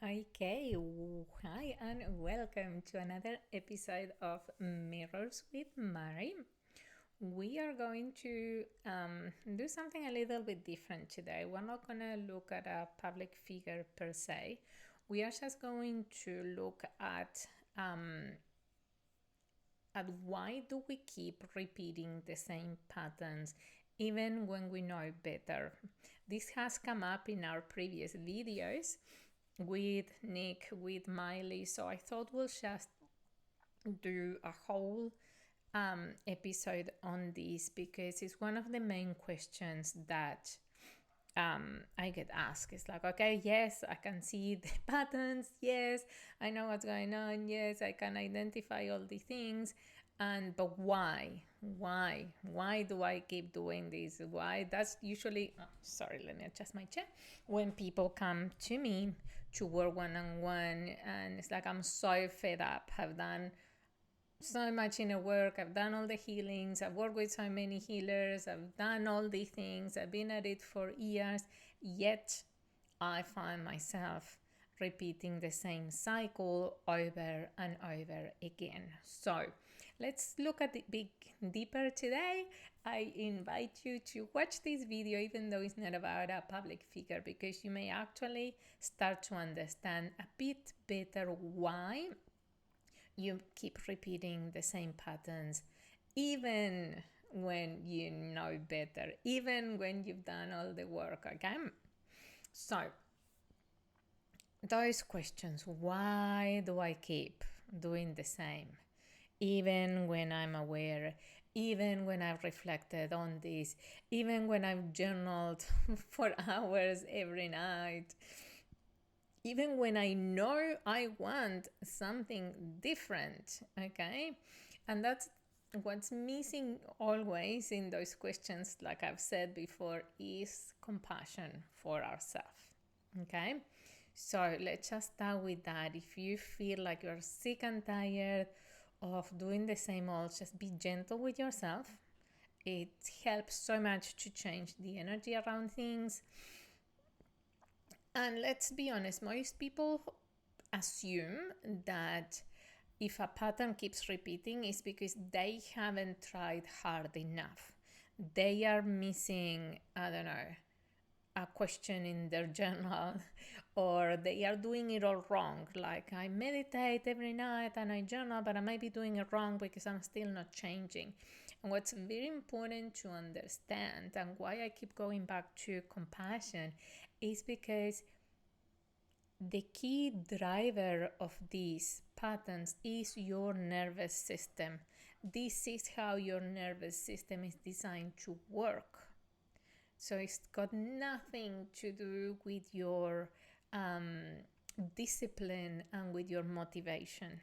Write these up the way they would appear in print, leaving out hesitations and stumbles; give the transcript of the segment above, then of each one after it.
Okay, hi and welcome to another episode of Mirrors with Mari. We are going to do something a little bit different today. We're not going to look at a public figure per se. We are just going to look at why do we keep repeating the same patterns even when we know better. This has come up in our previous videos with Nick, with Miley, so I thought we'll just do a whole episode on this because it's one of the main questions that I get asked. It's like, okay, yes, I can see the patterns. Yes, I know what's going on. Yes, I can identify all the things. But why? Why do I keep doing this? Why? That's usually, sorry, let me adjust my chair. When people come to me to work one on one, and it's like, I'm so fed up. I've done so much inner work. I've done all the healings. I've worked with so many healers. I've done all the things. I've been at it for years. Yet I find myself repeating the same cycle over and over again. So let's look at it big deeper today. I invite you to watch this video, even though it's not about a public figure, because you may actually start to understand a bit better why you keep repeating the same patterns, even when you know better, even when you've done all the work. Okay, so those questions, why do I keep doing the same even when I'm aware, even when I've reflected on this, even when I've journaled for hours every night, even when I know I want something different, okay? And that's what's missing always in those questions, like I've said before, is compassion for ourselves, okay? So let's just start with that. If you feel like you're sick and tired of doing the same old, just be gentle with yourself. It helps so much to change the energy around things. And let's be honest, most people assume that if a pattern keeps repeating, it's because they haven't tried hard enough. They are missing, I don't know, a question in their journal, or they are doing it all wrong. Like, I meditate every night and I journal, but I might be doing it wrong because I'm still not changing. And what's very important to understand, and why I keep going back to compassion, is because the key driver of these patterns is your nervous system. This is how your nervous system is designed to work. So it's got nothing to do with your discipline and with your motivation.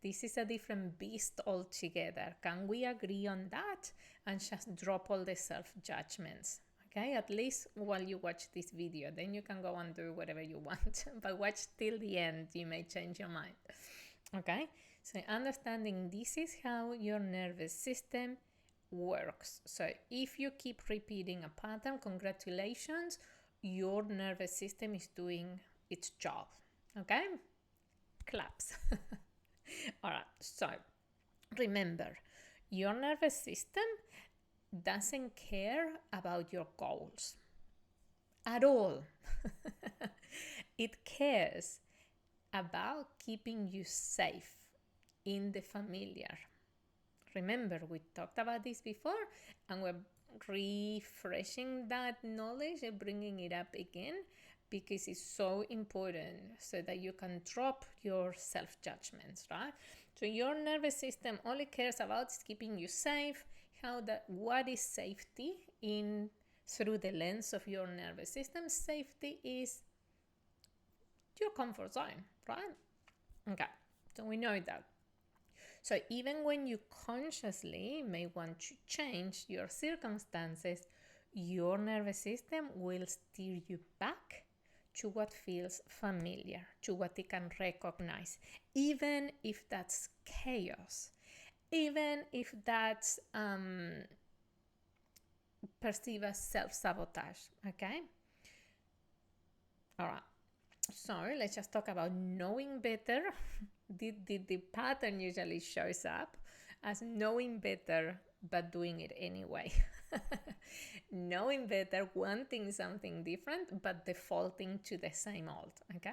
This is a different beast altogether. Can we agree on that and just drop all the self-judgments? Okay, at least while you watch this video, then you can go and do whatever you want. But watch till the end, you may change your mind. Okay, so understanding this is how your nervous system works. So if you keep repeating a pattern, congratulations, your nervous system is doing its job. Okay, claps. All right, so remember, your nervous system doesn't care about your goals at all. It cares about keeping you safe in the familiar. Remember, we talked about this before, and we're refreshing that knowledge and bringing it up again because it's so important so that you can drop your self-judgments, right? So your nervous system only cares about keeping you safe. What is safety in through the lens of your nervous system? Safety is your comfort zone, right? Okay, so we know that. So even when you consciously may want to change your circumstances, your nervous system will steer you back to what feels familiar, to what it can recognize, even if that's chaos, even if that's perceived as self-sabotage, okay? All right. So let's just talk about knowing better. The pattern usually shows up as knowing better but doing it anyway. Knowing better, wanting something different but defaulting to the same old. Okay,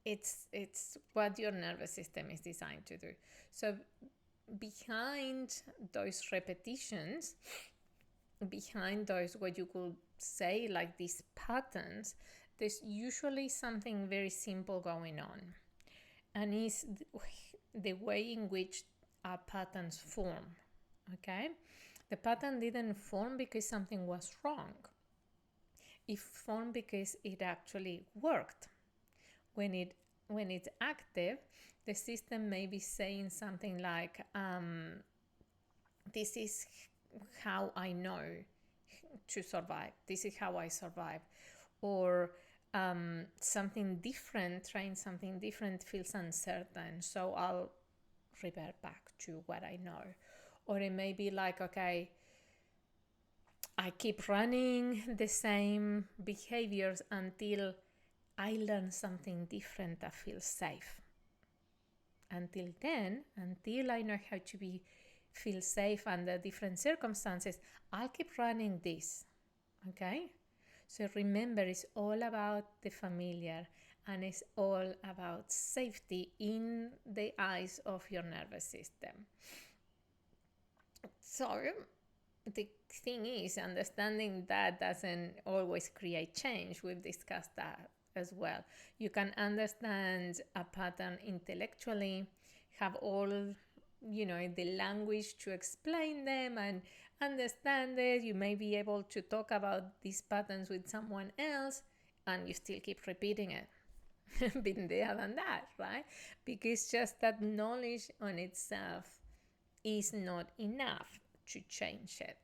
it's what your nervous system is designed to do. So behind those repetitions, behind those what you could say like these patterns, there's usually something very simple going on, and is the way in which our patterns form. Okay, the pattern didn't form because something was wrong. It formed because it actually worked. when it when it's active, the system may be saying something like, this is how I know to survive, this is how I survive. Or something different, trying something different feels uncertain, so I'll revert back to what I know. Or it may be like, okay, I keep running the same behaviors until I learn something different that feels safe. Until then, until I know how to feel safe under different circumstances, I'll keep running this. Okay? So remember, it's all about the familiar, and it's all about safety in the eyes of your nervous system. So the thing is, understanding that doesn't always create change. We've discussed that as well. You can understand a pattern intellectually, have all, the language to explain them and understand it. You may be able to talk about these patterns with someone else, and you still keep repeating it. Been there, done that, right? Because just that knowledge on itself is not enough to change it.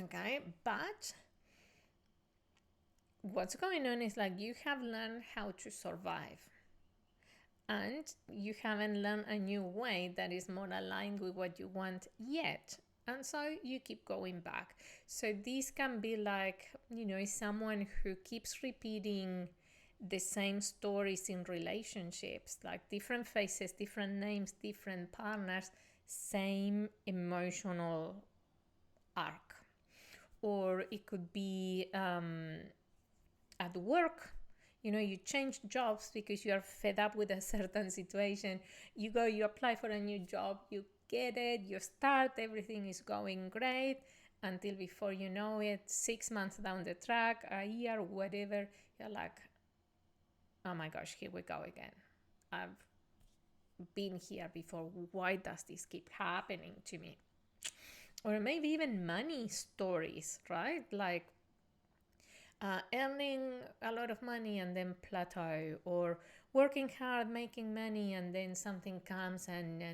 Okay, but what's going on is like you have learned how to survive, and you haven't learned a new way that is more aligned with what you want yet. And so you keep going back. So this can be like, someone who keeps repeating the same stories in relationships, like different faces, different names, different partners, same emotional arc. Or it could be at work. You change jobs because you are fed up with a certain situation. You go, you apply for a new job, you get it, you start, everything is going great, until before you know it, 6 months down the track, a year, whatever, you're like, oh my gosh, here we go again. I've been here before. Why does this keep happening to me? Or maybe even money stories, right? Like earning a lot of money and then plateau, or working hard, making money, and then something comes and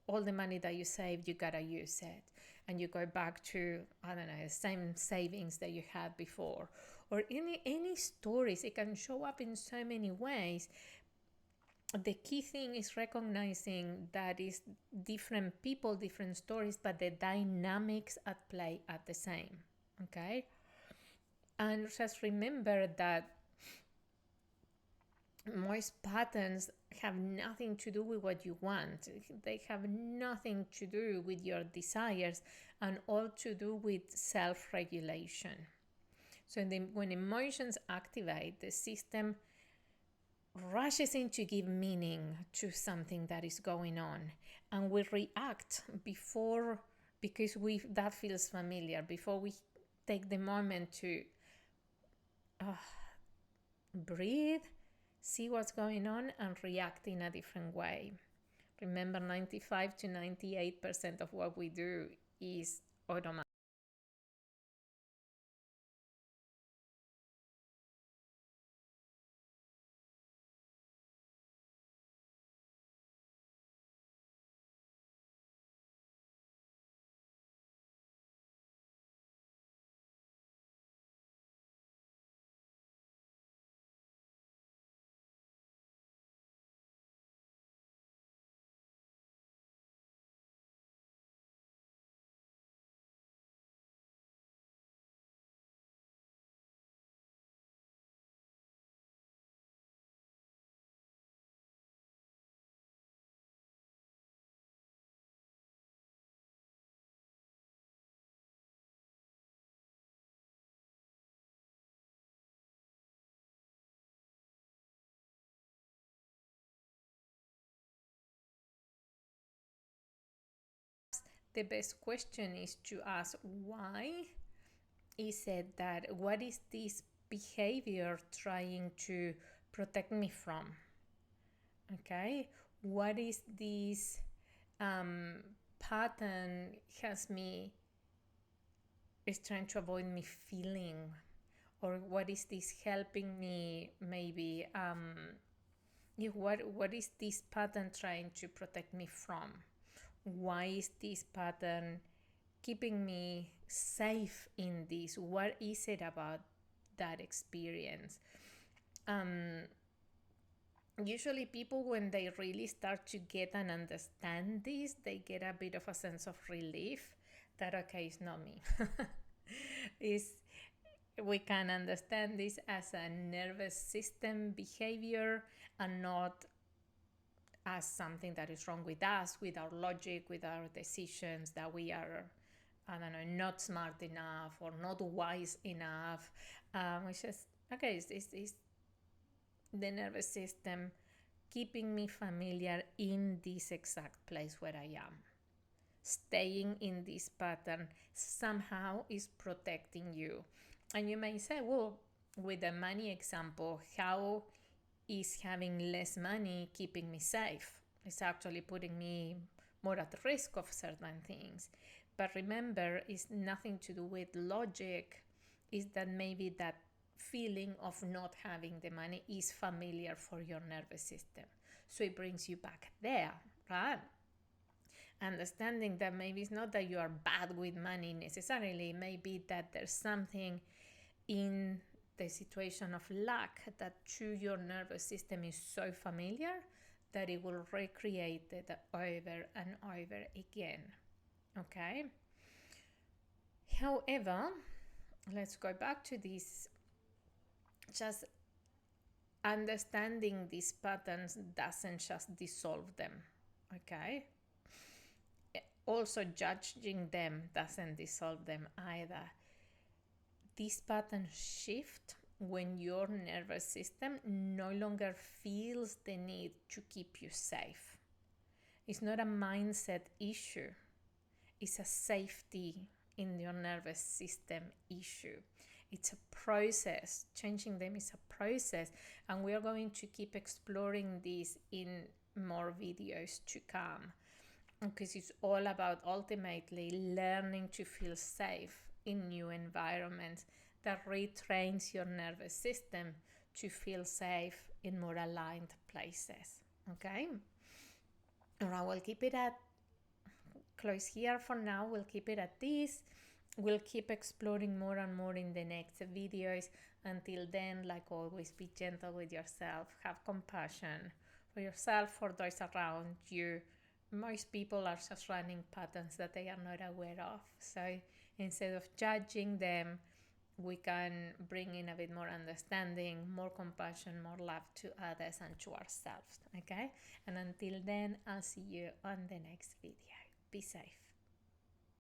all the money that you saved, you gotta use it. And you go back to, I don't know, the same savings that you had before. Or any stories, it can show up in so many ways. The key thing is recognizing that is different people, different stories, but the dynamics at play are the same. Okay? And just remember that most patterns have nothing to do with what you want. They have nothing to do with your desires, and all to do with self-regulation. So when emotions activate, the system rushes in to give meaning to something that is going on, and we react before, because that feels familiar, before we take the moment to breathe, see what's going on, and react in a different way. Remember, 95 to 98% of what we do is automatic. the best question is to ask, why is it that, what is this behavior trying to protect me from? Okay, what is this pattern is trying to avoid me feeling, or what is this helping me maybe what is this pattern trying to protect me from? Why is this pattern keeping me safe in this? What is it about that experience? Usually people, when they really start to get and understand this, they get a bit of a sense of relief that, okay, it's not me. We can understand this as a nervous system behavior and not as something that is wrong with us, with our logic, with our decisions, that we are, I don't know, not smart enough or not wise enough. Which is, okay, it's the nervous system keeping me familiar in this exact place where I am. Staying in this pattern somehow is protecting you. And you may say, well, with the money example, how is having less money keeping me safe? It's actually putting me more at risk of certain things. But remember, it's nothing to do with logic. Is that maybe that feeling of not having the money is familiar for your nervous system. So it brings you back there, right? Understanding that maybe it's not that you are bad with money necessarily, maybe that there's something in the situation of lack that to your nervous system is so familiar that it will recreate it over and over again. Okay? However, let's go back to this. Just understanding these patterns doesn't just dissolve them. Okay? Also, judging them doesn't dissolve them either. These patterns shift when your nervous system no longer feels the need to keep you safe. It's not a mindset issue. It's a safety in your nervous system issue. It's a process. Changing them is a process. And we are going to keep exploring this in more videos to come, because it's all about ultimately learning to feel safe in new environments that retrains your nervous system to feel safe in more aligned places. Okay? All right, we'll keep it at close here for now. We'll keep it at this. We'll keep exploring more and more in the next videos. Until then, like always, be gentle with yourself. Have compassion for yourself, for those around you. Most people are just running patterns that they are not aware of. So instead of judging them, we can bring in a bit more understanding, more compassion, more love to others and to ourselves. Okay? And until then, I'll see you on the next video. Be safe.